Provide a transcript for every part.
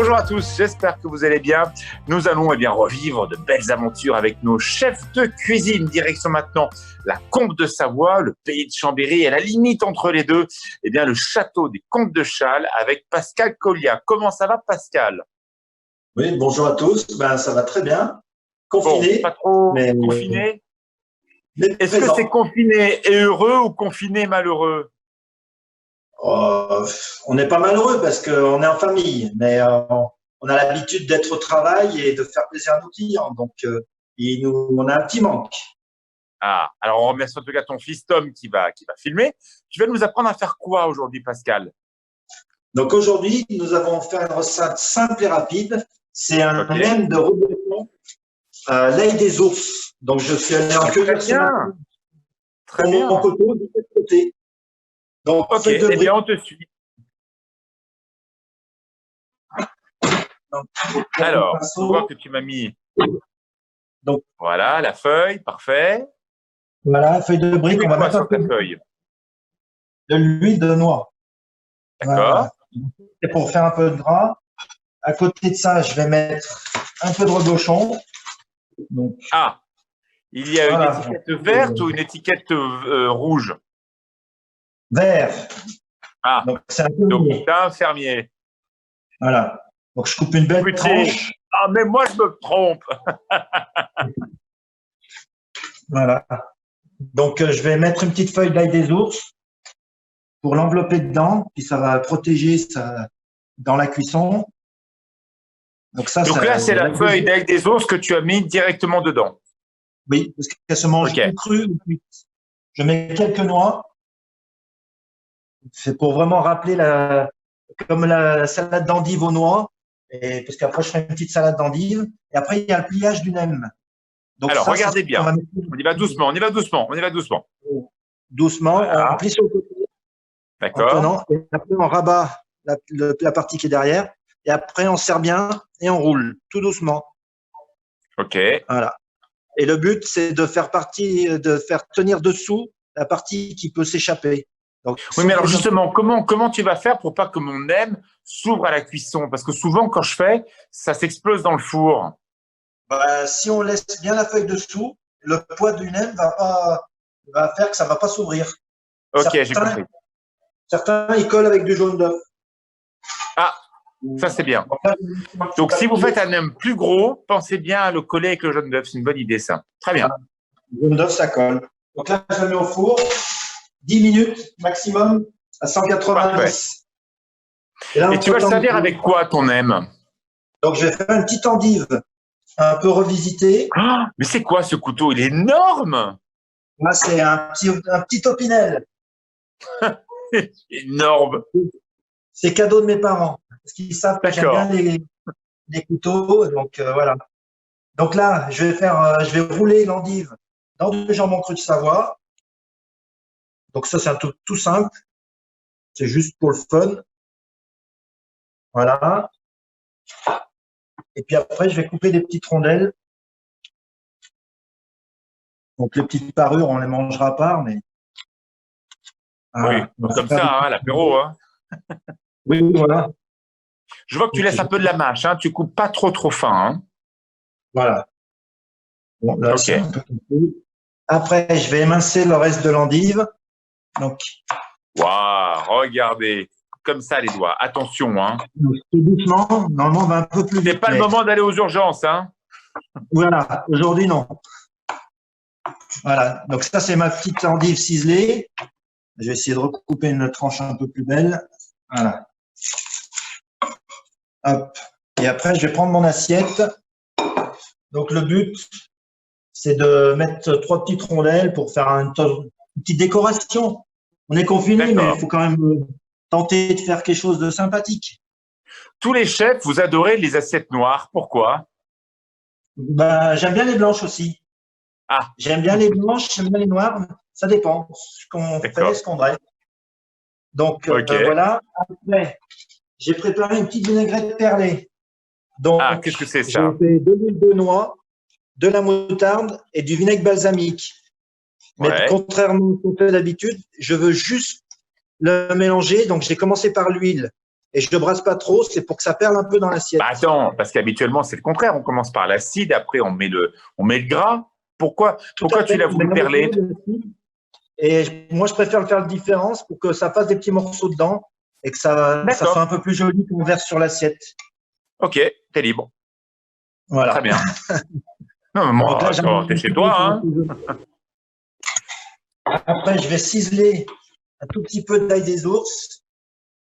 Bonjour à tous, j'espère que vous allez bien. Nous allons revivre de belles aventures avec nos chefs de cuisine. Direction maintenant la Combe de Savoie, le pays de Chambéry et à la limite entre les deux, le château des Comtes de Chasles avec Pascal Collia. Comment ça va, Pascal? Oui, bonjour à tous. Ça va très bien. Bon, Confiné, pas trop mais confiné. Est-ce que présent. c'est confiné et heureux ou confiné malheureux? On n'est pas malheureux parce qu'on est en famille, mais on a l'habitude d'être au travail et de faire plaisir à nos clients. Donc, on a un petit manque. Ah, alors on remercie en tout cas ton fils Tom qui va filmer. Tu vas nous apprendre à faire quoi aujourd'hui, Pascal? Donc, aujourd'hui, nous avons fait une recette simple et rapide. C'est un Ok. nem de reblochon, l'ail des ours. Donc, je suis allé en Très cueillir ce bien, matin très sur mon bien. coteau de l'autre côté. Donc, Ok, feuille de eh brique. bien on te suit. Donc, Alors, je pinceau. vois que tu m'as mis, Donc, voilà, la feuille, parfait. voilà, feuille de Tu brique. mets On va quoi mettre un sur ta peu feuille? de l'huile de noix. D'accord. Voilà. Et pour faire un peu de gras, à côté de ça, je vais mettre un peu de reblochon. Donc, Ah, il y a une voilà. étiquette verte ou une étiquette rouge? Vert. Ah, Donc, c'est un peu donc mieux. t'es un fermier. Voilà. Donc, je coupe une belle Fruitier. tranche. Ah, mais moi je me trompe. Voilà. Donc, je vais mettre une petite feuille d'ail des ours pour l'envelopper dedans, puis ça va protéger ça dans la cuisson. Donc, Donc là, c'est la feuille d'ail des ours que tu as mis directement dedans. Oui, parce qu'elle se mange Ok. ou crue ou cuite. Je mets quelques noix. C'est pour vraiment rappeler comme la salade d'endive aux noix. Et parce qu'après, je fais une petite salade d'endive. Et après, il y a le pliage du nem. Donc Alors, ça, c'est ce regardez qu'on bien. va mettre On y va doucement, on y va doucement, on y va doucement. doucement. On Voilà, plie sur le côté en d'accord. tenant. Et après, on rabat la partie qui est derrière. Et après, on serre bien et on roule tout doucement. Ok. Voilà. Et le but, c'est de faire tenir dessous la partie qui peut s'échapper. Donc, Oui, mais alors souffler comme justement, comment tu vas faire pour pas que mon nem s'ouvre à la cuisson? Parce que souvent, quand je fais, ça s'explose dans le four. si on laisse bien la feuille dessous, le poids du nem va faire que ça va pas s'ouvrir. Ok, j'ai compris. Certains, ils collent avec du jaune d'œuf. Ah, ça c'est bien. Donc là, je vais mettre un petit Donc, si vous papier. faites un nem plus gros, pensez bien à le coller avec le jaune d'œuf. C'est une bonne idée, ça. Très bien. Le jaune d'œuf, ça colle. Donc là, je le mets au four. 10 minutes maximum à 190. Parfait. Et là, Et tu vas le servir avec quoi, ton nem? Donc, je vais faire une petite endive un peu revisitée. Ah, mais c'est quoi ce couteau? Il est énorme! Là, c'est un petit opinel. Énorme. C'est cadeau de mes parents. Parce qu'ils savent que j'aime bien D'accord. les couteaux. Donc, voilà. Donc là, je vais rouler l'endive dans du jambon cru de Savoie. Donc ça, c'est un truc tout simple. C'est juste pour le fun. Voilà. Et puis après, je vais couper des petites rondelles. Donc les petites parures, on les mangera à part, mais Oui, voilà. On va comme faire des ça, hein, petites l'apéro. rondelles. Hein. Oui, voilà. Je vois que tu Donc, laisses un peu de la mâche. Hein. Tu coupes pas trop fin. Hein. voilà. Bon, là, Ok. c'est un peu coupé. Après, je vais émincer le reste de l'endive. Donc, Waouh, regardez. Comme ça, les doigts. Attention. Hein. tout doucement. Normalement, on va un peu plus C'est vite. pas le Mais moment d'aller aux urgences. Hein. voilà. Aujourd'hui, non. Voilà. Donc ça, c'est ma petite endive ciselée. Je vais essayer de recouper une tranche un peu plus belle. Voilà. Hop. Et après, je vais prendre mon assiette. Donc, le but, c'est de mettre 3 petites rondelles pour faire une petite décoration. On est confiné, mais il D'accord. faut quand même tenter de faire quelque chose de sympathique. Tous les chefs, vous adorez les assiettes noires. Pourquoi? J'aime bien les blanches aussi. Ah, J'aime bien les blanches, j'aime bien les noires. Ça dépend ce qu'on fait, ce d'accord. qu'on dresse. Donc, Ok. voilà. Après, j'ai préparé une petite vinaigrette perlée. Ah, Donc, qu'est-ce que c'est j'ai ça? fait de l'huile de noix, de la moutarde et du vinaigre balsamique. Mais Ouais. contrairement à ce qu'on fait d'habitude, je veux juste le mélanger. Donc, j'ai commencé par l'huile. et je ne brasse pas trop, c'est pour que ça perle un peu dans l'assiette. Bah attends, parce qu'habituellement, c'est le contraire. On commence par l'acide, après on met le gras. Pourquoi tu l'as voulu perler? Et moi, je préfère le faire de différence pour que ça fasse des petits morceaux dedans et que ça soit un peu plus joli qu'on verse sur l'assiette. Ok, t'es libre. Voilà. Très bien. Non, mais moi, t'es chez toi. Hein. Après, je vais ciseler un tout petit peu d'ail des ours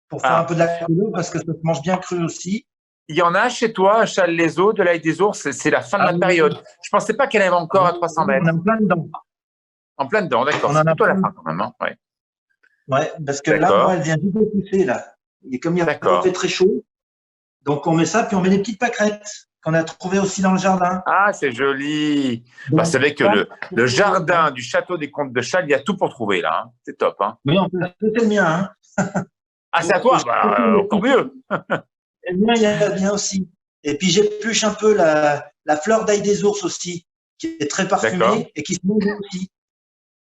pour faire un peu de la couleur parce que ça se mange bien cru aussi. Il y en a chez toi, à Challes-les-Eaux, de l'ail des ours, c'est la fin de la période. Je ne pensais pas qu'elle avait encore à 300 mètres. On en a plein dedans. En plein dedans, d'accord. C'est plutôt la fin quand même. Hein, ouais, parce que là, moi, elle vient juste de pousser. Là. Et comme il fait très chaud, donc on met ça, puis on met des petites pâquerettes qu'on a trouvées aussi dans le jardin. Ah, c'est joli. Bah, c'est vrai que le jardin du château des Comtes de Chasles, il y a tout pour trouver là. Hein. C'est top. Hein. Oui, en fait, c'est le mien. Hein. Ah, c'est à toi, encore mieux. Le mien, il y a bien aussi. Et puis j'épluche un peu la fleur d'ail des ours aussi, qui est très parfumée et qui se mange aussi.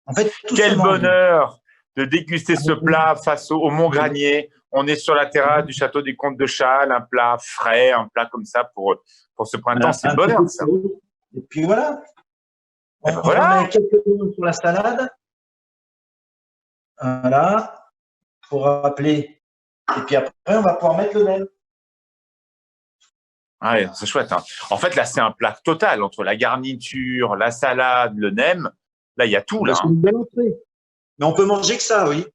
En fait, quel bonheur de déguster ce plat face au Mont Granier. On est sur la terrasse du château des Comtes de Chasles, un plat frais, un plat comme ça pour ce printemps. C'est le bonheur, ça. Et puis voilà. On met quelques minutes sur la salade. Voilà. Pour rappeler. Et puis après, on va pouvoir mettre le nem. Ah, c'est chouette. Hein. En fait, là, c'est un plat total entre la garniture, la salade, le nem. Là, il y a tout. Là, c'est une belle entrée. Mais on peut manger que ça, oui.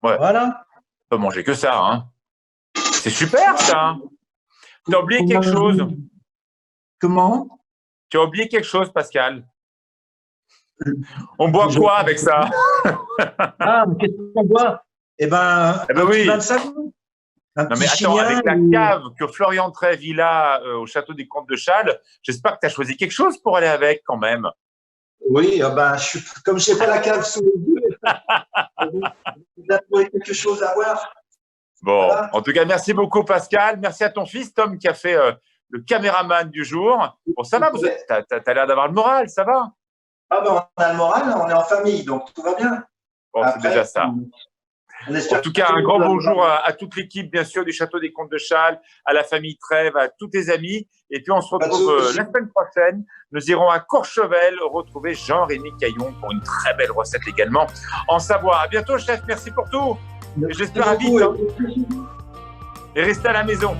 Ouais. Voilà. On peut manger que ça. Hein. C'est super, ça. Tu as oublié quelque chose? Comment? Tu as oublié quelque chose, Pascal? On boit quoi avec ça? Ah, mais qu'est-ce qu'on boit? Eh ben oui. Non, mais attends, avec la cave que Florian Trèves il a au château des Comtes de Chasles, j'espère que tu as choisi quelque chose pour aller avec quand même. Oui, comme je n'ai pas la cave sous les yeux, il a trouvé quelque chose à voir. Bon, voilà. En tout cas, merci beaucoup Pascal. Merci à ton fils Tom qui a fait le caméraman du jour. Bon, ça va, tu as l'air d'avoir le moral, ça va? Ah ben, on a le moral, on est en famille, donc tout va bien. Bon, c'est déjà ça. En tout cas, un grand bonjour à toute l'équipe, bien sûr, du Château des Comtes de Chasles, à la famille Trèves, à tous tes amis. Et puis, on se retrouve la semaine prochaine. Nous irons à Courchevel retrouver Jean-Rémy Caillon pour une très belle recette également en Savoie. À bientôt, chef. Merci pour tout. J'espère à vite. Hein. Et restez à la maison.